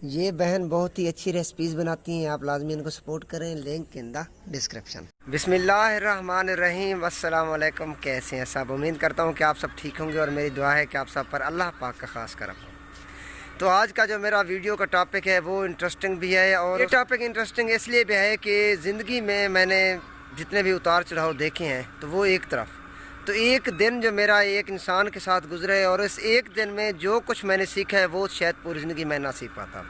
یہ بہن بہت ہی اچھی ریسپیز بناتی ہیں، آپ لازمی ان کو سپورٹ کریں، لنک ان دا ڈسکرپشن۔ بسم اللہ الرحمن الرحیم، السلام علیکم، کیسے ہیں سب؟ امید کرتا ہوں کہ آپ سب ٹھیک ہوں گے اور میری دعا ہے کہ آپ سب پر اللہ پاک کا خاص کرم ہو۔ تو آج کا جو میرا ویڈیو کا ٹاپک ہے وہ انٹرسٹنگ بھی ہے، اور یہ ٹاپک انٹرسٹنگ اس لیے بھی ہے کہ زندگی میں نے جتنے بھی اتار چڑھاؤ دیکھے ہیں تو وہ ایک طرف، تو ایک دن جو میرا ایک انسان کے ساتھ گزرے اور اس ایک دن میں جو کچھ میں نے سیکھا ہے وہ شاید پوری زندگی میں نہ سیکھ پاتا۔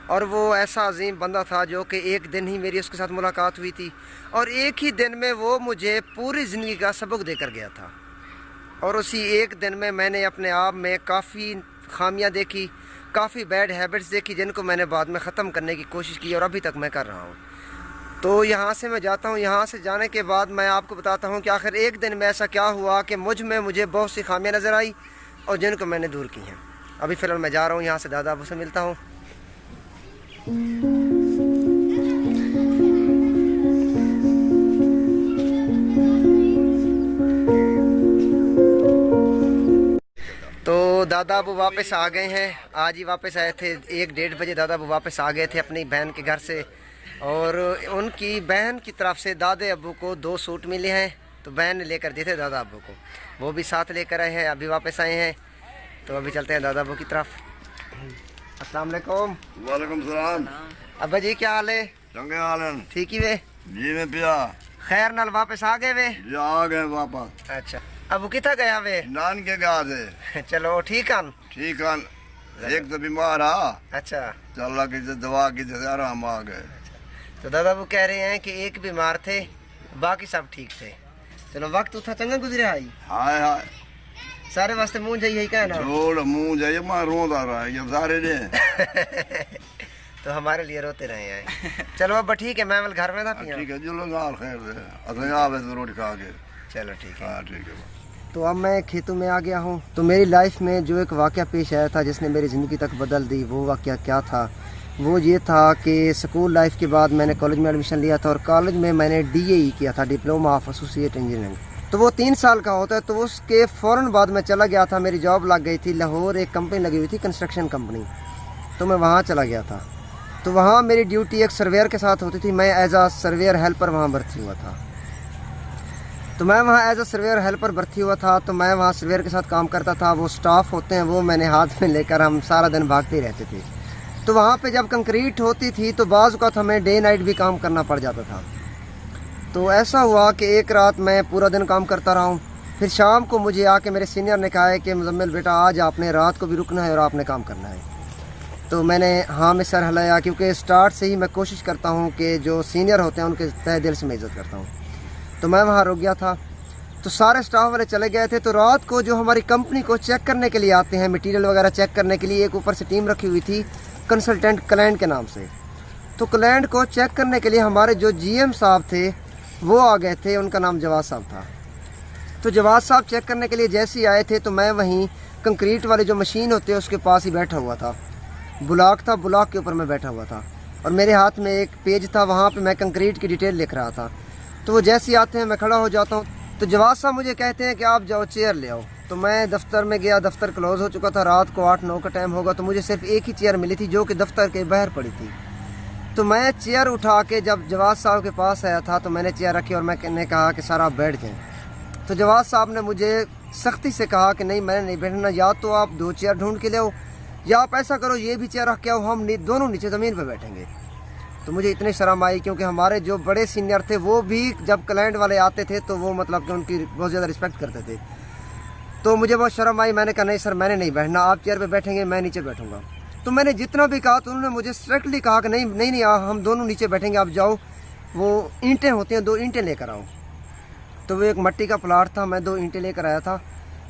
اور وہ ایسا عظیم بندہ تھا جو کہ ایک دن ہی میری اس کے ساتھ ملاقات ہوئی تھی، اور ایک ہی دن میں وہ مجھے پوری زندگی کا سبق دے کر گیا تھا۔ اور اسی ایک دن میں نے اپنے آپ میں کافی خامیاں دیکھی، کافی بیڈ ہیبٹس دیکھی، جن کو میں نے بعد میں ختم کرنے کی کوشش کی اور ابھی تک میں کر رہا ہوں۔ تو یہاں سے میں جاتا ہوں، یہاں سے جانے کے بعد میں آپ کو بتاتا ہوں کہ آخر ایک دن میں ایسا کیا ہوا کہ مجھے بہت سی خامیاں نظر آئی اور جن کو میں نے دور کی ہیں۔ ابھی فی الحال میں جا رہا ہوں، یہاں سے دادا ابو سے ملتا ہوں۔ تو دادا ابو واپس آ گئے ہیں، آج ہی واپس آئے تھے، 1-1:30 بجے دادا ابو واپس آ گئے تھے اپنی بہن کے گھر سے، اور ان کی بہن کی طرف سے دادے ابو کو 2 سوٹ ملے ہیں، تو بہن نے لے کر دیے تھے دادا ابو کو، وہ بھی ساتھ لے کر آئے ہیں، ابھی واپس آئے ہیں۔ تو ابھی چلتے ہیں دادا ابو کی طرف۔ السلام علیکم۔ وعلیکم السلام۔ ابا جی کیا حال ہے؟ چنگے حال ہیں ٹھیک ہی وے؟ جی میں پیا خیر نال واپس آ گئے وے؟ جی آ گئے واپس۔ اچھا ابو کتنا گیا وے؟ نان کے گیا تھے۔ چلو ٹھیک ہے۔ ٹھیک ہے، ایک تو بیمار ہا، اچھا تو اللہ کی دعا کی جیسے آرام آ گئے۔ تو دادا ابو کہہ رہے ہیں کہ ایک بیمار تھے، باقی سب ٹھیک تھے۔ چلو وقت اتنا چنگا گزرے آئی، ہائے ہائے سارے واسطے منہ جائیے کہنا۔ چھوڑ منہ جائیے، میں روندا رہا ہے یہ سارے دیں۔ تو ہمارے لیے روتے رہے ہیں۔ چلو ابا ٹھیک ہے، میں ول گھر میں تھا پیا۔ ٹھیک ہے چلو نال خیر سے اصل آوے تو روٹی کھا کے۔ چلو ٹھیک ہے۔ ہاں ٹھیک ہے۔ تو اب میں کھیتوں میں آ گیا ہوں، تو میری لائف میں جو ایک واقعہ پیش آیا تھا جس نے میری زندگی تک بدل دی، وہ واقعہ کیا تھا؟ وہ یہ تھا کہ سکول لائف کے بعد میں نے کالج میں ایڈمیشن لیا تھا، اور کالج میں نے DAE کیا تھا، ڈپلوما آف ایسوسیٹ انجینئرنگ۔ تو وہ 3 سال کا ہوتا ہے، تو اس کے فوراً بعد میں چلا گیا تھا، میری جاب لگ گئی تھی لاہور، ایک کمپنی لگی ہوئی تھی کنسٹرکشن کمپنی، تو میں وہاں چلا گیا تھا۔ تو وہاں میری ڈیوٹی ایک سرویئر کے ساتھ ہوتی تھی، میں ایز اے سرویئر ہیلپر وہاں بھرتی ہوا تھا۔ تو میں وہاں ایز اے سرویئر ہیلپر بھرتی ہوا تھا، تو میں وہاں سرویئر کے ساتھ کام کرتا تھا۔ وہ سٹاف ہوتے ہیں وہ میں نے ہاتھ میں لے کر ہم سارا دن بھاگتے رہتے تھے۔ تو وہاں پہ جب کنکریٹ ہوتی تھی تو بعض اوقات ہمیں ڈے نائٹ بھی کام کرنا پڑ جاتا تھا۔ تو ایسا ہوا کہ ایک رات میں پورا دن کام کرتا رہا ہوں، پھر شام کو مجھے آ کے میرے سینئر نے کہا ہے کہ مزمل بیٹا آج آپ نے رات کو بھی رکنا ہے اور آپ نے کام کرنا ہے۔ تو میں نے ہاں میں سر ہلایا، کیونکہ سٹارٹ سے ہی میں کوشش کرتا ہوں کہ جو سینئر ہوتے ہیں ان کے تہ دل سے میں عزت کرتا ہوں۔ تو میں وہاں رک گیا تھا، تو سارے سٹاف والے چلے گئے تھے۔ تو رات کو جو ہماری کمپنی کو چیک کرنے کے لیے آتے ہیں، مٹیریل وغیرہ چیک کرنے کے لیے، ایک اوپر سے ٹیم رکھی ہوئی تھی کنسلٹنٹ کلائنٹ کے نام سے۔ تو کلائنٹ کو چیک کرنے کے لیے ہمارے جو GM صاحب تھے وہ آ گئے تھے، ان کا نام جواز صاحب تھا۔ تو جواز صاحب چیک کرنے کے لیے جیسے ہی آئے تھے تو میں وہیں کنکریٹ والی جو مشین ہوتی ہے اس کے پاس ہی بیٹھا ہوا تھا، بلاک تھا، بلاک کے اوپر میں بیٹھا ہوا تھا، اور میرے ہاتھ میں ایک پیج تھا، وہاں پہ میں کنکریٹ کی ڈیٹیل لکھ رہا تھا۔ تو وہ جیسے ہی آتے ہیں میں کھڑا ہو جاتا ہوں، تو جواز صاحب مجھے کہتے ہیں کہ آپ جاؤ چیئر لے آؤ۔ تو میں دفتر میں گیا، دفتر کلوز ہو چکا تھا، رات کو 8-9 کا ٹائم ہوگا، تو مجھے صرف ایک ہی چیئر ملی تھی جو کہ دفتر کے باہر پڑی تھی۔ تو میں چیئر اٹھا کے جب جواز صاحب کے پاس آیا تھا تو میں نے چیئر رکھی اور میں نے کہا کہ سر آپ بیٹھ جائیں۔ تو جواز صاحب نے مجھے سختی سے کہا کہ نہیں میں نے نہیں بیٹھنا، یا تو آپ 2 چیئر ڈھونڈ کے لے آؤ، یا آپ ایسا کرو یہ بھی چیئر رکھ کے آؤ، ہم دونوں نیچے زمین پہ بیٹھیں گے۔ تو مجھے اتنی شرم آئی، کیونکہ ہمارے جو بڑے سینئر تھے وہ بھی جب کلائنٹ والے آتے تھے تو وہ مطلب کہ ان کی بہت زیادہ رسپیکٹ کرتے تھے۔ تو مجھے بہت شرم آئی، میں نے کہا نہیں سر میں نے نہیں بیٹھنا، آپ چیئر پہ بیٹھیں گے، میں نیچے بیٹھوں گا۔ تو میں نے جتنا بھی کہا تو انہوں نے مجھے اسٹرکٹلی کہا کہ نہیں ہم دونوں نیچے بیٹھیں گے، آپ جاؤ وہ اینٹیں ہوتی ہیں 2 اینٹیں لے کر آؤ۔ تو وہ ایک مٹی کا پلاٹ تھا، میں 2 اینٹیں لے کر آیا تھا،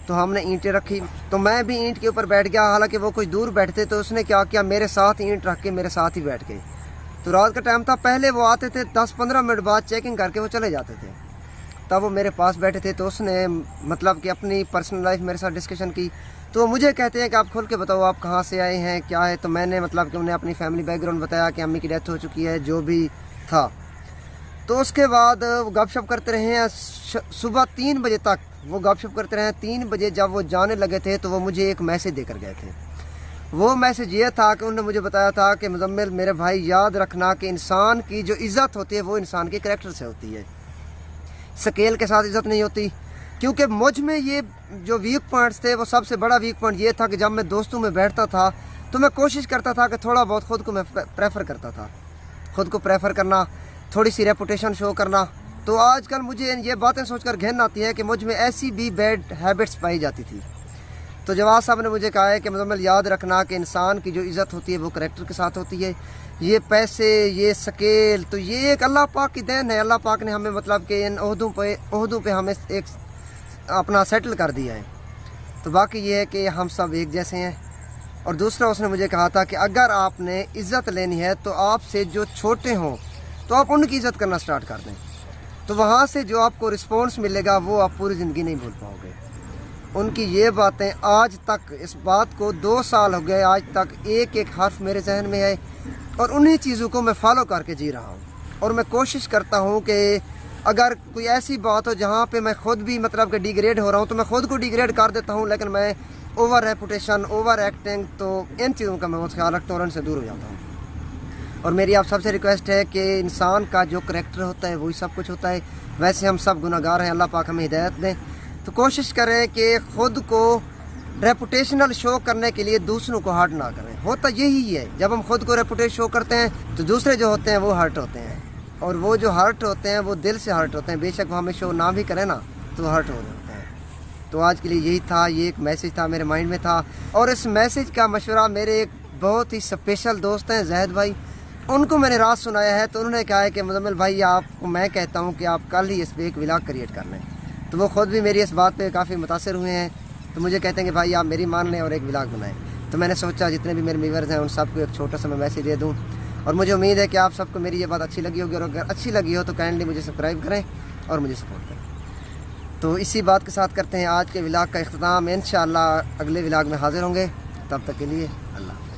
تو ہم نے اینٹیں رکھی، تو میں بھی اینٹ کے اوپر بیٹھ گیا، حالانکہ وہ کچھ دور بیٹھتے، تو اس نے کیا کیا میرے ساتھ اینٹ رکھ کے میرے ساتھ ہی بیٹھ گئے۔ تو رات کا ٹائم تھا، پہلے وہ آتے تھے 10-15 منٹ بعد چیکنگ کر کے وہ چلے جاتے تھے، تب وہ میرے پاس بیٹھے تھے۔ تو اس نے مطلب کہ اپنی پرسنل لائف میرے ساتھ ڈسکشن کی، تو وہ مجھے کہتے ہیں کہ آپ کھول کے بتاؤ آپ کہاں سے آئے ہیں کیا ہے۔ تو میں نے مطلب کہ انہیں اپنی فیملی بیک گراؤنڈ بتایا کہ امی کی ڈیتھ ہو چکی ہے، جو بھی تھا۔ تو اس کے بعد وہ گپ شپ کرتے رہے ہیں صبح 3 بجے تک، وہ گپ شپ کرتے رہے ہیں۔ 3 بجے جب وہ جانے لگے تھے تو وہ مجھے ایک میسج دے کر گئے تھے۔ وہ میسج یہ تھا کہ انہوں نے مجھے بتایا تھا کہ مزمل میرے بھائی یاد رکھنا کہ انسان کی جو عزت ہوتی ہے وہ انسان کے کریکٹر سے ہوتی ہے، سکیل کے ساتھ عزت نہیں ہوتی. کیونکہ مجھ میں یہ جو ویک پوائنٹس تھے، وہ سب سے بڑا ویک پوائنٹ یہ تھا کہ جب میں دوستوں میں بیٹھتا تھا تو میں کوشش کرتا تھا کہ تھوڑا بہت خود کو میں پریفر کرتا تھا، خود کو پریفر کرنا، تھوڑی سی ریپوٹیشن شو کرنا. تو آج کل مجھے یہ باتیں سوچ کر گھن آتی ہے کہ مجھ میں ایسی بھی بیڈ ہیبٹس پائی جاتی تھی. تو جواز صاحب نے مجھے کہا ہے کہ مزمل یاد رکھنا کہ انسان کی جو عزت ہوتی ہے وہ کریکٹر کے ساتھ ہوتی ہے. یہ پیسے، یہ سکیل، تو یہ ایک اللہ پاک کی دین ہے. اللہ پاک نے ہمیں مطلب کہ ان عہدوں پہ ہمیں ایک اپنا سیٹل کر دیا ہے. تو باقی یہ ہے کہ ہم سب ایک جیسے ہیں. اور دوسرا اس نے مجھے کہا تھا کہ اگر آپ نے عزت لینی ہے تو آپ سے جو چھوٹے ہوں تو آپ ان کی عزت کرنا سٹارٹ کر دیں. تو وہاں سے جو آپ کو رسپانس ملے گا وہ آپ پوری زندگی نہیں بھول پاؤ گے. ان کی یہ باتیں آج تک، اس بات کو 2 سال ہو گئے، آج تک ایک ایک حرف میرے ذہن میں ہے اور انہی چیزوں کو میں فالو کر کے جی رہا ہوں. اور میں کوشش کرتا ہوں کہ اگر کوئی ایسی بات ہو جہاں پہ میں خود بھی مطلب کہ ڈیگریڈ ہو رہا ہوں تو میں خود کو ڈیگریڈ کر دیتا ہوں، لیکن میں اوور ریپوٹیشن، اوور ایکٹنگ، تو ان چیزوں کا میں بہت خیال رکھتا ہوں اور ان سے دور ہو جاتا ہوں. اور میری آپ سب سے ریکویسٹ ہے کہ انسان کا جو کریکٹر ہوتا ہے وہی سب کچھ ہوتا ہے. ویسے ہم سب گناہ گار ہیں، اللہ پاک ہمیں ہدایت دیں. تو کوشش کریں کہ خود کو ریپوٹیشنل شو کرنے کے لیے دوسروں کو ہرٹ نہ کریں. ہوتا یہی ہے، جب ہم خود کو ریپوٹیشن شو کرتے ہیں تو دوسرے جو ہوتے ہیں وہ ہرٹ ہوتے ہیں، اور وہ جو ہرٹ ہوتے ہیں وہ دل سے ہرٹ ہوتے ہیں. بے شک وہ ہمیں شو نہ بھی کریں نا تو وہ ہرٹ ہو رہے ہوتے ہیں. تو آج کے لیے یہی تھا، یہ ایک میسج تھا میرے مائنڈ میں تھا. اور اس میسج کا مشورہ میرے ایک بہت ہی اسپیشل دوست ہیں زاہد بھائی، ان کو میں نے رات سنایا ہے. تو انہوں نے کہا ہے کہ مزمل بھائی آپ کو میں کہتا ہوں کہ آپ کل ہی اس پہ ایک ولاگ کریٹ کر لیں. تو وہ خود بھی میری اس بات پہ کافی متاثر ہوئے ہیں. تو مجھے کہتے ہیں کہ بھائی آپ میری مان لیں اور ایک ولاگ بنائیں. تو میں نے سوچا جتنے بھی میرے ویورز ہیں ان سب کو ایک چھوٹا سا میں میسج دے دوں. اور مجھے امید ہے کہ آپ سب کو میری یہ بات اچھی لگی ہوگی، اور اگر اچھی لگی ہو تو کائنڈلی مجھے سبسکرائب کریں اور مجھے سپورٹ کریں. تو اسی بات کے ساتھ کرتے ہیں آج کے ولاگ کا اختتام. انشاءاللہ اگلے ولاگ میں حاضر ہوں گے. تب تک کے لیے اللہ حافظ.